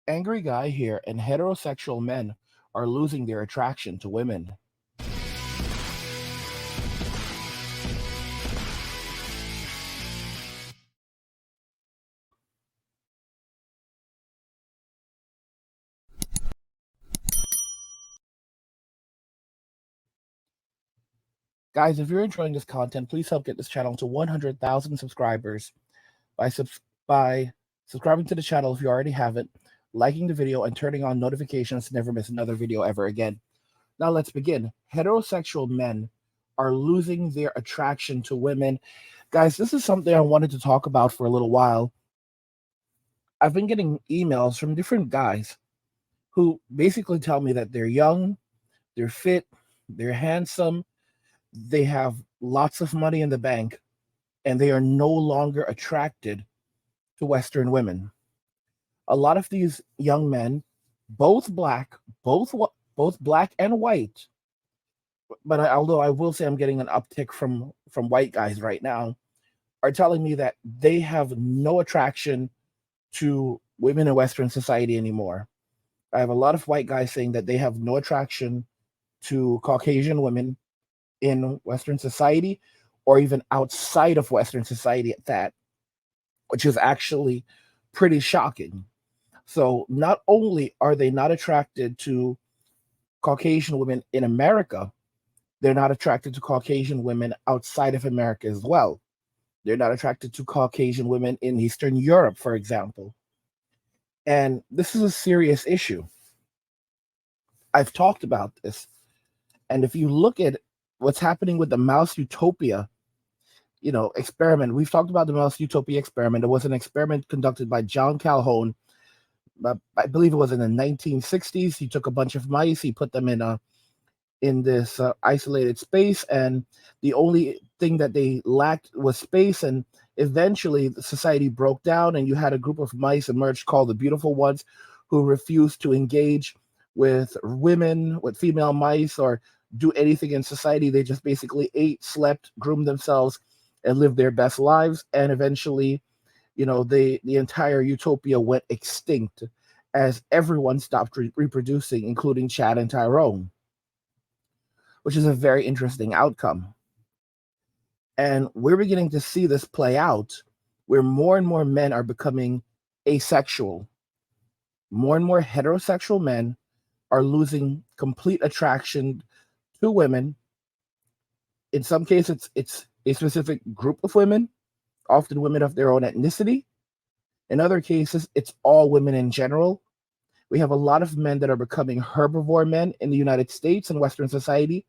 Angry guy here, and heterosexual men are losing their attraction to women. Guys, if you're enjoying this content, please help get this channel to 100,000 subscribers by by subscribing to the channel if you already haven't, liking the video, and turning on notifications to never miss another video ever again. Now let's begin. Heterosexual men are losing their attraction to women. Guys, this is something I wanted to talk about for a little while. I've been getting emails from different guys who basically tell me that they're young, they're fit, they're handsome, they have lots of money in the bank, and they are no longer attracted to Western women. A lot of these young men, both black, both black and white, but although I will say I'm getting an uptick from white guys right now, are telling me that they have no attraction to women in Western society anymore. I have a lot of white guys saying that they have no attraction to Caucasian women in Western society or even outside of Western society at that, which is actually pretty shocking. So not only are they not attracted to Caucasian women in America, they're not attracted to Caucasian women outside of America as well. They're not attracted to Caucasian women in Eastern Europe, for example. And this is a serious issue. I've talked about this. And if you look at what's happening with the mouse utopia, experiment, we've talked about the mouse utopia experiment. It was an experiment conducted by John Calhoun. I believe it was in the 1960s. He took a bunch of mice, he put them in this isolated space, and the only thing that they lacked was space. And eventually the society broke down, and you had a group of mice emerge called the beautiful ones, who refused to engage with women, with female mice, or do anything in society. They just basically ate, slept, groomed themselves, and lived their best lives. And eventually, the entire utopia went extinct as everyone stopped reproducing, including Chad and Tyrone, which is a very interesting outcome. And we're beginning to see this play out where more and more men are becoming asexual. More and more heterosexual men are losing complete attraction to women. In some cases, it's a specific group of women, often women of their own ethnicity. In other cases, it's all women in general. We have a lot of men that are becoming herbivore men in the United States and Western society,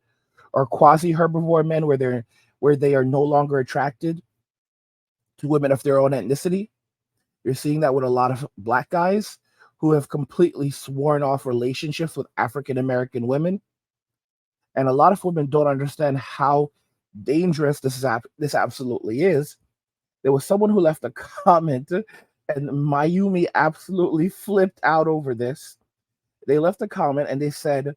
or quasi-herbivore men where they are no longer attracted to women of their own ethnicity. You're seeing that with a lot of black guys who have completely sworn off relationships with African American women. And a lot of women don't understand how dangerous this absolutely is. There was someone who left a comment, and Mayumi absolutely flipped out over this. They left a comment and they said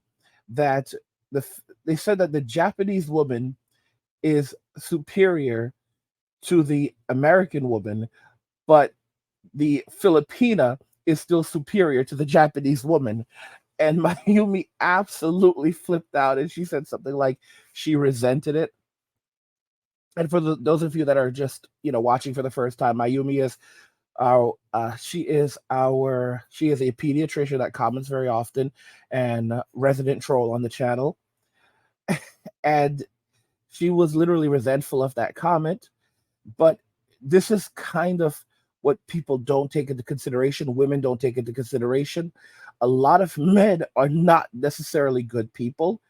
that the Japanese woman is superior to the American woman, but the Filipina is still superior to the Japanese woman. And Mayumi absolutely flipped out, and she said something like she resented it. And for those of you that are just watching for the first time, Mayumi is she is a pediatrician that comments very often and resident troll on the channel. And she was literally resentful of that comment. But this is kind of what people don't take into consideration. Women don't take into consideration. A lot of men are not necessarily good people.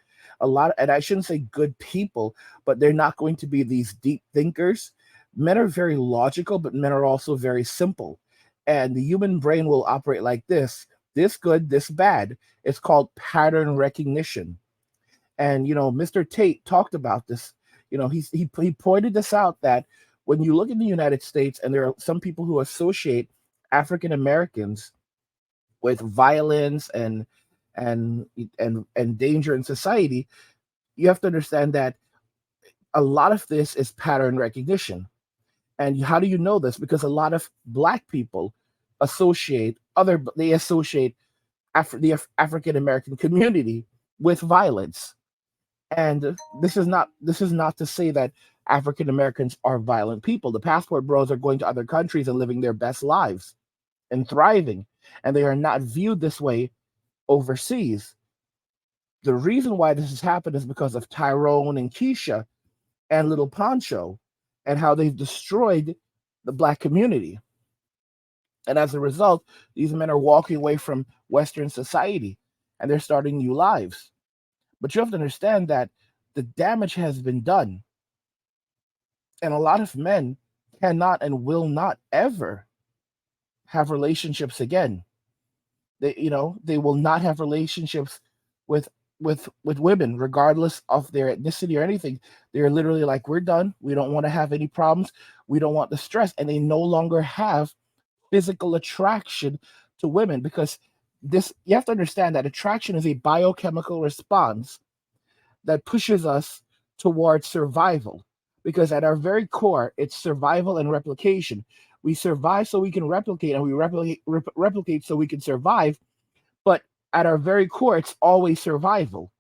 And I shouldn't say good people, but they're not going to be these deep thinkers. Men are very logical, but men are also very simple. And the human brain will operate like this good, this bad. It's called pattern recognition. And, Mr. Tate talked about this. He pointed this out, that when you look in the United States, and there are some people who associate African Americans with violence and danger in society, you have to understand that a lot of this is pattern recognition. And how do you know this? Because a lot of black people associate they associate the African American community with violence. And this is not to say that African Americans are violent people. The passport bros are going to other countries and living their best lives and thriving, and they are not viewed this way overseas. The reason why this has happened is because of Tyrone and Keisha and Little Poncho and how they've destroyed the black community. And as a result, these men are walking away from Western society and they're starting new lives. But you have to understand that the damage has been done. And a lot of men cannot and will not ever have relationships again. They will not have relationships with with women, regardless of their ethnicity or anything. They're literally like, we're done. We don't want to have any problems. We don't want the stress. And they no longer have physical attraction to women because this you have to understand that attraction is a biochemical response that pushes us towards survival, because at our very core it's survival and replication. We survive so we can replicate, and we replicate so we can survive. But at our very core it's always survival.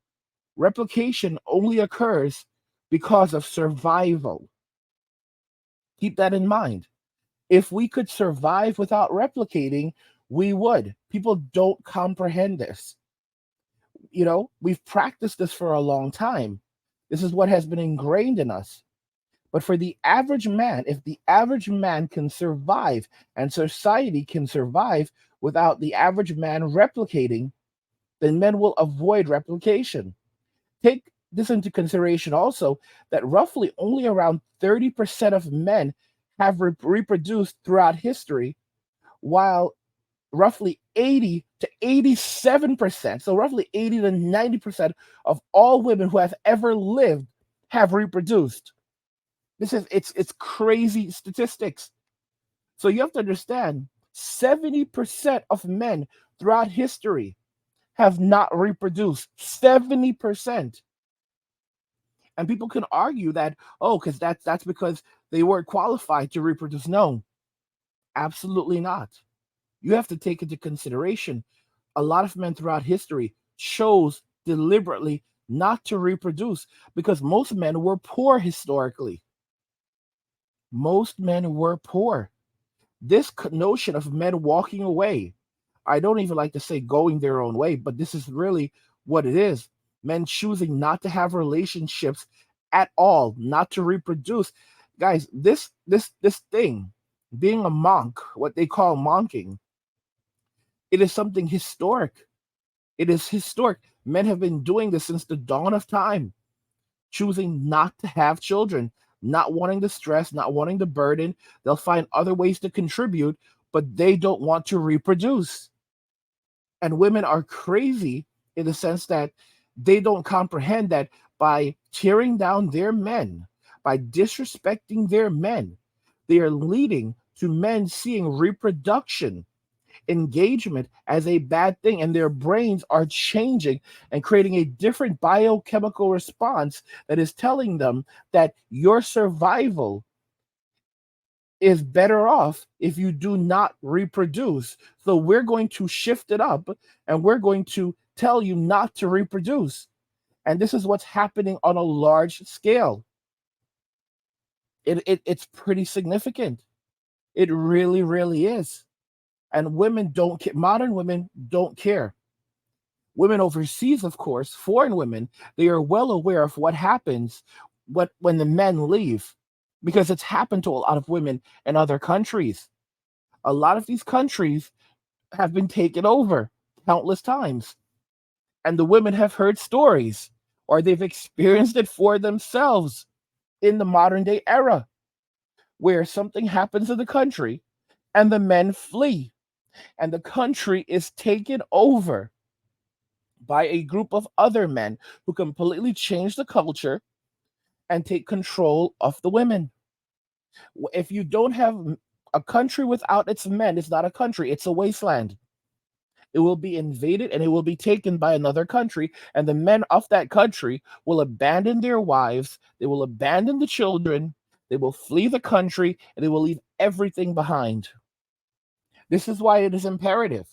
Replication only occurs because of survival. Keep that in mind. If we could survive without replicating, we would. People don't comprehend this. We've practiced this for a long time. This is what has been ingrained in us. But for the average man, if the average man can survive and society can survive without the average man replicating, then men will avoid replication. Take this into consideration also, that roughly only around 30% of men have reproduced throughout history, while roughly 80 to 87%, so roughly 80 to 90% of all women who have ever lived have reproduced. It's crazy statistics. So you have to understand 70% of men throughout history have not reproduced. 70%. And people can argue that, oh, because that's because they weren't qualified to reproduce. No, absolutely not. You have to take into consideration a lot of men throughout history chose deliberately not to reproduce because most men were poor historically. Most men were poor. This notion of men walking away, I don't even like to say going their own way, but this is really what it is. Men choosing not to have relationships at all, not to reproduce. Guys, this thing, being a monk, what they call monking, it is something historic. It is historic. Men have been doing this since the dawn of time, choosing not to have children, not wanting the stress, not wanting the burden. They'll find other ways to contribute, but they don't want to reproduce. And women are crazy in the sense that they don't comprehend that by tearing down their men, by disrespecting their men, they are leading to men seeing reproduction, engagement as a bad thing, and their brains are changing and creating a different biochemical response that is telling them that your survival is better off if you do not reproduce. So we're going to shift it up and we're going to tell you not to reproduce. And this is what's happening on a large scale. It's pretty significant. It really, really is. And women don't care. Modern women don't care. Women overseas, of course, foreign women, they are well aware of what happens when the men leave, because it's happened to a lot of women in other countries. A lot of these countries have been taken over countless times, and the women have heard stories or they've experienced it for themselves in the modern day era, where something happens in the country and the men flee and the country is taken over by a group of other men who completely change the culture and take control of the women. If you don't have a country without its men, it's not a country, it's a wasteland. It will be invaded and it will be taken by another country, and the men of that country will abandon their wives, they will abandon the children, they will flee the country, and they will leave everything behind. This is why it is imperative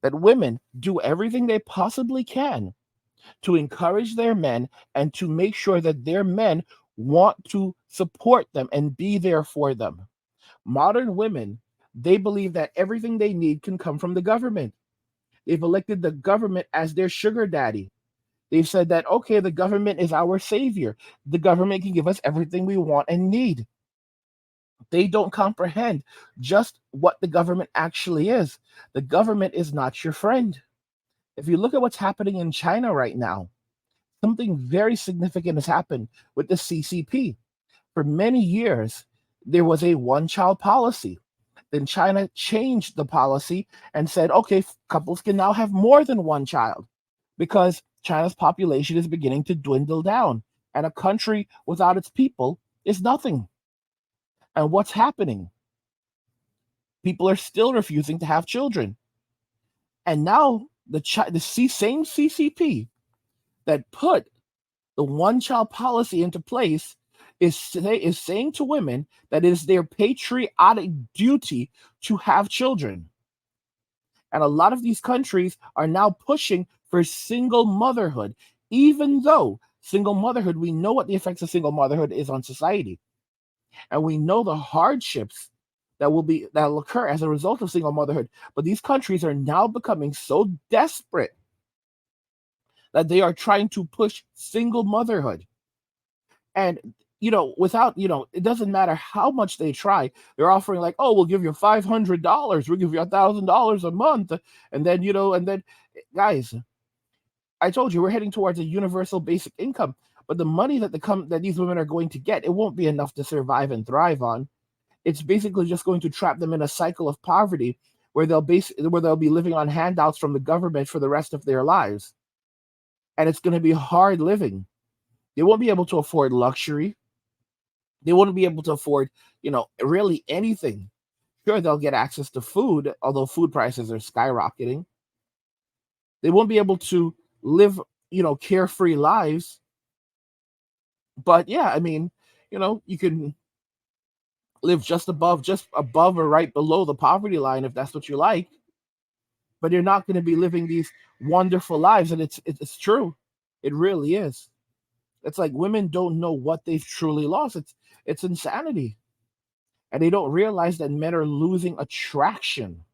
that women do everything they possibly can to encourage their men and to make sure that their men want to support them and be there for them. Modern women, they believe that everything they need can come from the government. They've elected the government as their sugar daddy. They've said that, okay, the government is our savior. The government can give us everything we want and need. They don't comprehend just what the government actually is. The government is not your friend. If you look at what's happening in China right now, something very significant has happened with the CCP. For many years, there was a one child policy. Then China changed the policy and said, okay, couples can now have more than one child because China's population is beginning to dwindle down. And a country without its people is nothing. And what's happening? People are still refusing to have children. And now same CCP that put the one child policy into place is saying to women that it is their patriotic duty to have children. And a lot of these countries are now pushing for single motherhood, even though single motherhood, we know what the effects of single motherhood is on society. And we know the hardships that will occur as a result of single motherhood. But these countries are now becoming so desperate that they are trying to push single motherhood. And without, it doesn't matter how much they try, they're offering like, oh, we'll give you $500, we'll give you $1,000 a month. And then, guys, I told you we're heading towards a universal basic income. But the money that these women are going to get, it won't be enough to survive and thrive on. It's basically just going to trap them in a cycle of poverty where they'll be living on handouts from the government for the rest of their lives. And it's going to be hard living. They won't be able to afford luxury. They won't be able to afford, really anything. Sure, they'll get access to food, although food prices are skyrocketing. They won't be able to live, carefree lives. But yeah, I mean, you can live just above or right below the poverty line if that's what you like. But you're not going to be living these wonderful lives, and it's true. It really is. It's like women don't know what they've truly lost. It's insanity. And they don't realize that men are losing attraction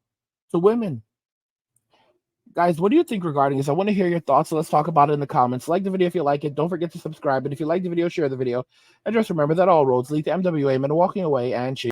to women. Guys, what do you think regarding this? I want to hear your thoughts, so let's talk about it in the comments. Like the video if you like it. Don't forget to subscribe. And if you like the video, share the video. And just remember that all roads lead to MWA, men walking away and